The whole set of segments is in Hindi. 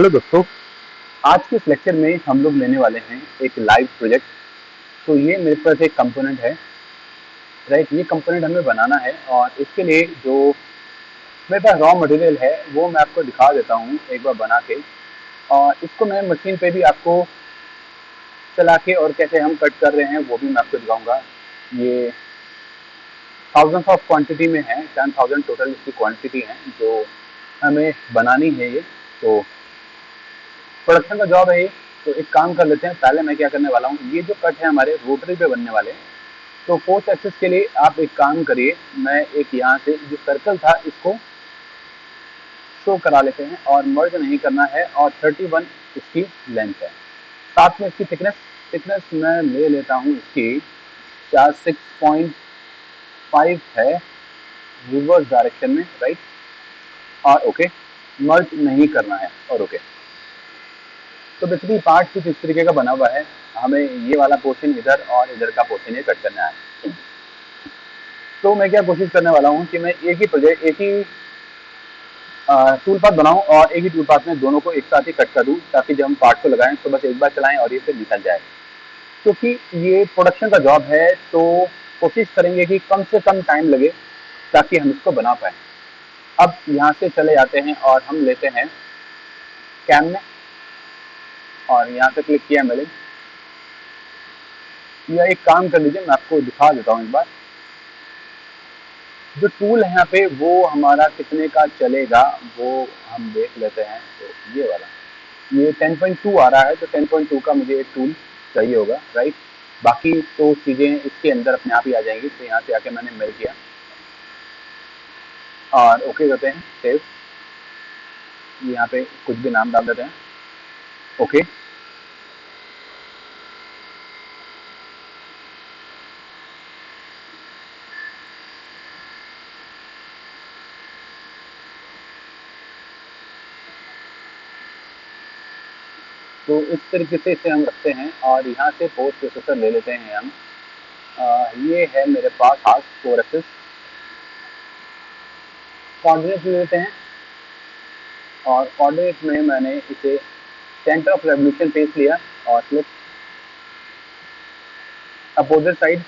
हेलो दोस्तों। आज के इस लेक्चर में हम लोग लेने वाले हैं एक लाइव प्रोजेक्ट। तो ये मेरे पास एक कंपोनेंट है, राइट। ये कंपोनेंट हमें बनाना है और इसके लिए जो मेरे पास रॉ मटेरियल है वो मैं आपको दिखा देता हूँ एक बार बना के। और इसको मैं मशीन पे भी आपको चला के और कैसे हम कट कर रहे हैं वो भी मैं आपको दिखाऊंगा। ये थाउजेंड्स ऑफ क्वांटिटी में है, 10,000 टोटल इसकी क्वांटिटी है जो हमें बनानी है ये। तो प्रोडक्शन का जॉब है ये। तो एक काम कर लेते हैं, पहले मैं क्या करने वाला हूँ, ये जो कट है हमारे रोटरी पे बनने वाले हैं। तो फोर्थ एक्सेस के लिए आप एक काम करिए, मैं एक यहाँ से जो सर्कल था इसको शो करा लेते हैं और मर्ज नहीं करना है। और 31 इसकी लेंथ है, साथ में इसकी थिकनेस थिकनेस मैं ले लेता हूँ इसकी 6.5 है रिवर्स डायरेक्शन में, राइट। और ओके, मर्ज नहीं करना है और ओके। तो बेसिकली पार्ट कुछ इस तरीके का बना हुआ है। हमें ये वाला पोर्शन इधर और इधर का पोर्शन ये कट करना है। तो मैं क्या कोशिश करने वाला हूँ कि मैं एक ही प्रोजेक्ट, एक ही टूल पाथ बनाऊं और एक ही टूल पाथ में दोनों को एक साथ ही कट कर दूं, ताकि जब हम पार्ट को लगाएं तो बस एक बार चलाएं और ये फिर निकल जाए। क्योंकि ये प्रोडक्शन का जॉब है तो कोशिश करेंगे कि कम से कम टाइम लगे ताकि हम इसको बना पाए। अब यहाँ से चले जाते हैं और हम लेते हैं कैम में और यहाँ से क्लिक किया मैंने। या एक काम कर लीजिए, मैं आपको दिखा देता हूँ एक बार। जो टूल है यहाँ पे वो हमारा कितने का चलेगा वो हम देख लेते हैं। तो ये वाला, ये 10.2 आ रहा है, तो 10.2 का मुझे एक टूल चाहिए होगा, राइट। बाकी तो चीज़ें इसके अंदर अपने आप ही आ जाएंगी। तो यहाँ से आके मैंने मेल किया और ओके करते हैं, सेव। यहाँ पे कुछ भी नाम डाल देते हैं, ओके। तो इस तरीके से इसे हम रखते हैं और यहाँ से पोस्ट प्रोसेसर ले लेते हैं हम। ये है मेरे पास हार्स 4 कोऑर्डिनेट ले लेते हैं और कोऑर्डिनेट में मैंने इसे सेंटर ऑफ रेवोल्यूशन पेज लिया और फ्लिप अपोजिट साइड।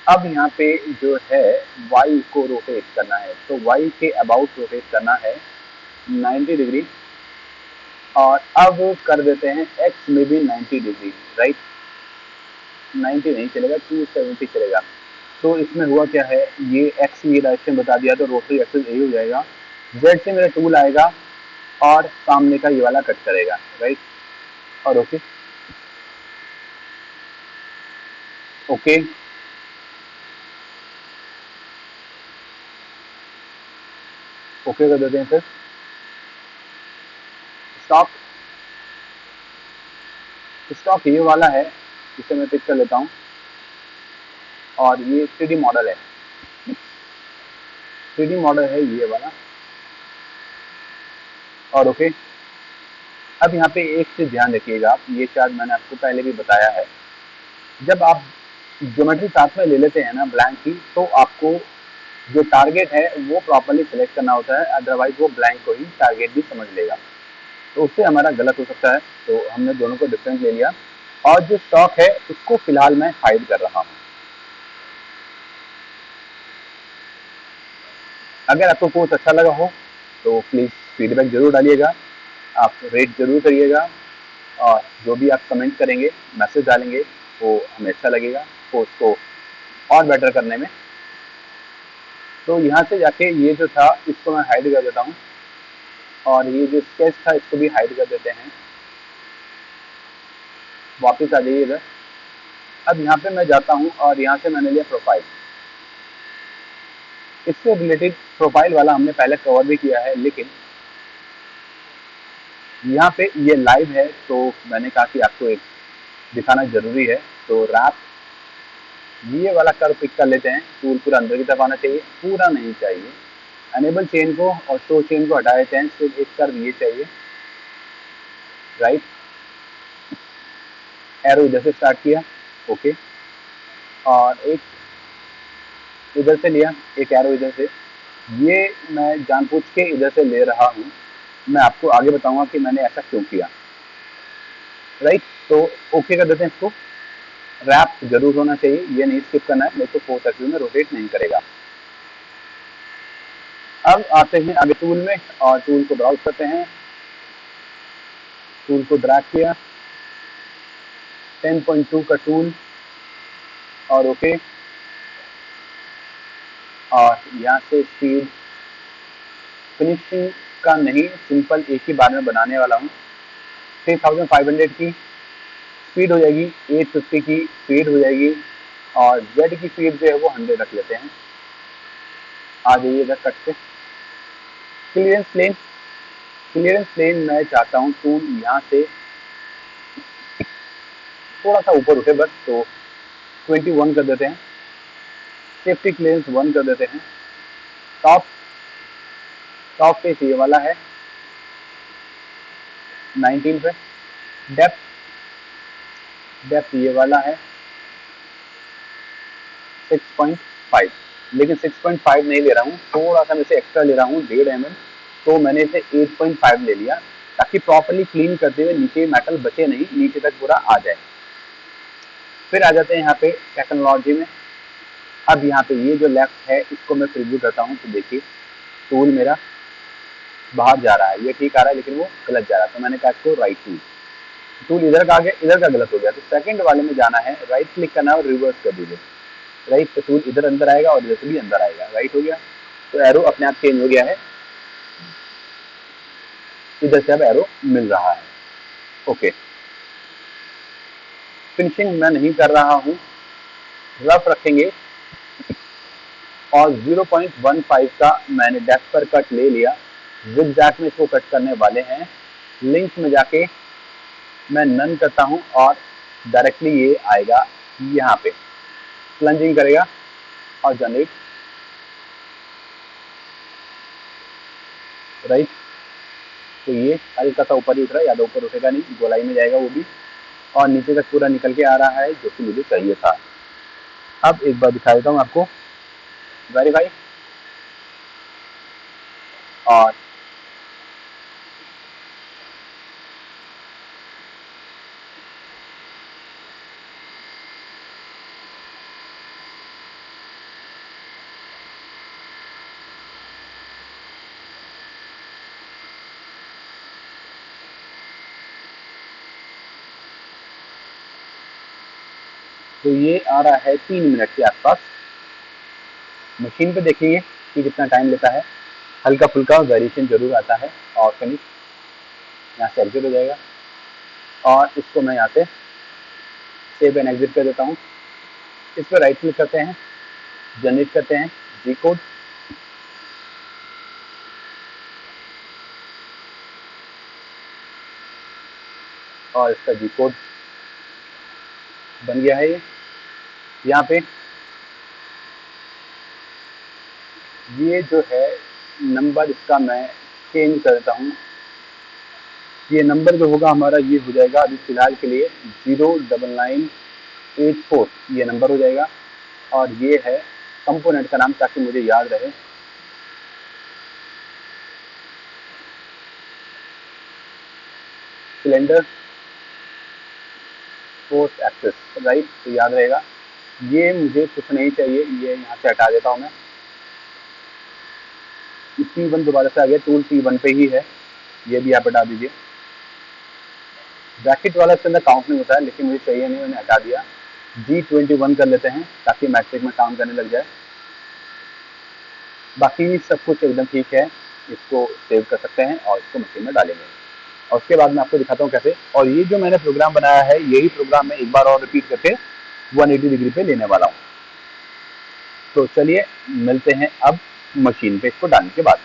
अब यहाँ पे जो है y को रोटेट करना है, तो y के अबाउट रोटेट करना है 90 डिग्री। और अब कर देते हैं x में भी 90 डिग्री, राइट। 90 नहीं चलेगा, 270 चलेगा। तो इसमें हुआ क्या है, ये x की डायरेक्शन बता दिया तो रोटरी एक्सिस यही हो जाएगा। z से मेरा टूल आएगा और सामने का ये वाला कट करेगा, राइट। और ओके ओके ओके कर देते हैं। फिर स्टॉक, स्टॉक ये वाला है, इसे मैं पिक कर लेता हूँ। और ये 3D मॉडल है, 3D मॉडल है ये वाला। और ओके। अब यहाँ पे एक चीज ध्यान रखिएगा आप, ये शायद मैंने आपको पहले भी बताया है, जब आप ज्योमेट्री साथ में ले लेते हैं ना ब्लैंक की, तो आपको जो टारगेट है वो प्रॉपरली सिलेक्ट करना होता है, अदरवाइज वो ब्लैंक को ही टारगेट भी समझ लेगा, तो उससे हमारा गलत हो सकता है। तो हमने दोनों को डिफरेंट ले लिया और जो स्टॉक है उसको फिलहाल मैं हाइड कर रहा हूँ। अगर आपको कोर्स अच्छा लगा हो तो प्लीज़ फीडबैक जरूर डालिएगा, आप रेट जरूर करिएगा और जो भी आप कमेंट करेंगे, मैसेज डालेंगे, वो हमें अच्छा लगेगा कोर्स को और बेटर करने में। तो यहाँ से जाके ये जो था इसको मैं हाइड कर देता हूँ और ये जो स्केच था इसको भी हाइड कर देते हैं। वापस आ जाइए इधर। अब यहाँ पे मैं जाता हूँ और यहाँ से मैंने लिया प्रोफाइल। इससे रिलेटेड प्रोफाइल वाला हमने पहले कवर भी किया है, लेकिन यहाँ पे ये लाइव है तो मैंने कहा कि आपको एक दिखाना जरूरी है। तो रैप ये वाला कर्व पिक कर लेते हैं, टूल पूरा अंदर की तरफ आना चाहिए, पूरा नहीं चाहिए। अनेबल चेन को और शो चेन को हटा देते हैं, सिर्फ एक कर्व ये चाहिए, राइट। एरो इधर से स्टार्ट किया, ओके। और एक इधर से लिया, एक एरो इधर से। ये मैं जानबूझ के इधर से ले रहा हूँ मैं आपको आगे बताऊंगा कि मैंने ऐसा क्यों किया। राइट, तो ओके कर देते हैं इसको। रैप जरूर होना चाहिए, ये नहीं स्किप करना है, नहीं तो 430 में रोटेट नहीं करेगा। अब आते हैं आगे टूल में और टूल को ब्राउज करते हैं। टूल को ड्रैग किया, 10.2 का टूल और ओके। और यहाँ से स्पीड फिनिशिंग का नहीं, सिंपल एक ही बार में बनाने वाला हूँ। 3500 की स्पीड हो जाएगी, 850 की स्पीड हो जाएगी और जेड की स्पीड जो है वो 100 रख लेते हैं। आ जाइए इधर कट से क्लियरेंस प्लेन। क्लियरेंस प्लेन मैं चाहता हूँ टूल यहाँ से थोड़ा सा ऊपर उठे बस, तो 21 कर देते हैं। सेफ्टी क्लियरेंस 1 कर देते हैं। टॉप टॉप फेस ये वाला है 19 पे। डेप्थ ये वाला है 6.5, लेकिन 6.5 नहीं ले रहा हूँ, थोड़ा सा मैं इसे एक्स्ट्रा ले रहा हूँ 1.5 mm, तो मैंने इसे 8.5 ले लिया ताकि प्रॉपरली क्लीन करते हुए नीचे मेटल बचे नहीं, नीचे तक पूरा आ जाए। फिर आ जाते हैं यहाँ पे टेक्नोलॉजी में। अब यहाँ पे ये जो लेफ्ट है इसको मैं प्रीव्यू करता हूँ, तो देखिए टूल मेरा बाहर जा रहा है, ये ठीक आ रहा है लेकिन वो गलत जा रहा है, तो मैंने कहा इसको राइट टूल। टूल इधर का आ गया, इधर का गलत हो गया, तो सेकंड वाले में जाना है, राइट क्लिक करना है और रिवर्स कर दीजिए। राइट, तो टूल इधर अंदर आएगा और इधर से भी अंदर आएगा। राइट हो गया, तो एरो अपने आप चेंज हो गया है, इधर से अब एरो मिल रहा है। ओके, फिनिशिंग मैं नहीं कर रहा हूँ, रफ रखेंगे और 0.15 का मैंने डेप्थ पर कट ले लिया। जिगजैग में इसको कट करने वाले हैं। लिंक में जाके मैं नन करता हूँ और डायरेक्टली ये आएगा यहाँ पे, प्लंजिंग करेगा और जनरेट। राइट, तो ये हल्का सा ऊपर ही उठ रहा है, ज़्यादा ऊपर उठेगा नहीं, गोलाई में जाएगा वो भी, और नीचे तक पूरा निकल के आ रहा है जो कि मुझे चाहिए था। अब एक बार दिखा देता हूँ आपको, वेरीफाई और तो ये आ रहा है 3 मिनट के आसपास। मशीन पे देखेंगे कि कितना टाइम लेता है, हल्का फुल्का वेरिएशन जरूर आता है। और फिनिश यहाँ से एग्जिट हो जाएगा और इसको मैं यहाँ से सेव एंड एग्जिट कर देता हूँ। इस पर राइट क्लिक करते हैं, जनरेट करते हैं जी कोड, और इसका जी कोड बन गया है। ये यहाँ पे ये जो है नंबर इसका मैं चेंज कर देता हूँ। ये नंबर जो होगा हमारा ये हो जाएगा अभी फिलहाल के लिए 09984, ये नंबर हो जाएगा। और ये है कंपोनेंट का नाम ताकि मुझे याद रहे। सिलेंडर फोर्स एक्सेस, राइट, तो याद रहेगा। ये मुझे कुछ नहीं चाहिए, ये यहाँ से हटा देता हूँ मैं। T1 दोबारा से आ गया, टूल T1 पे ही है, ये भी आप हटा दीजिए। ब्रैकेट वाला इसके अंदर काउंट नहीं होता है, लेकिन मुझे चाहिए नहीं, मैंने हटा दिया। G21 कर लेते हैं ताकि मैट्रिक में काम करने लग जाए। बाकी सब कुछ एकदम ठीक है, इसको सेव कर सकते हैं और इसको मशीन में डालेंगे और उसके बाद मैं आपको दिखाता हूँ कैसे। और ये जो मैंने प्रोग्राम बनाया है यही प्रोग्राम मैं एक बार और रिपीट करके 180 डिग्री पे लेने वाला हूँ। तो चलिए मिलते हैं अब मशीन पे इसको डालने के बाद।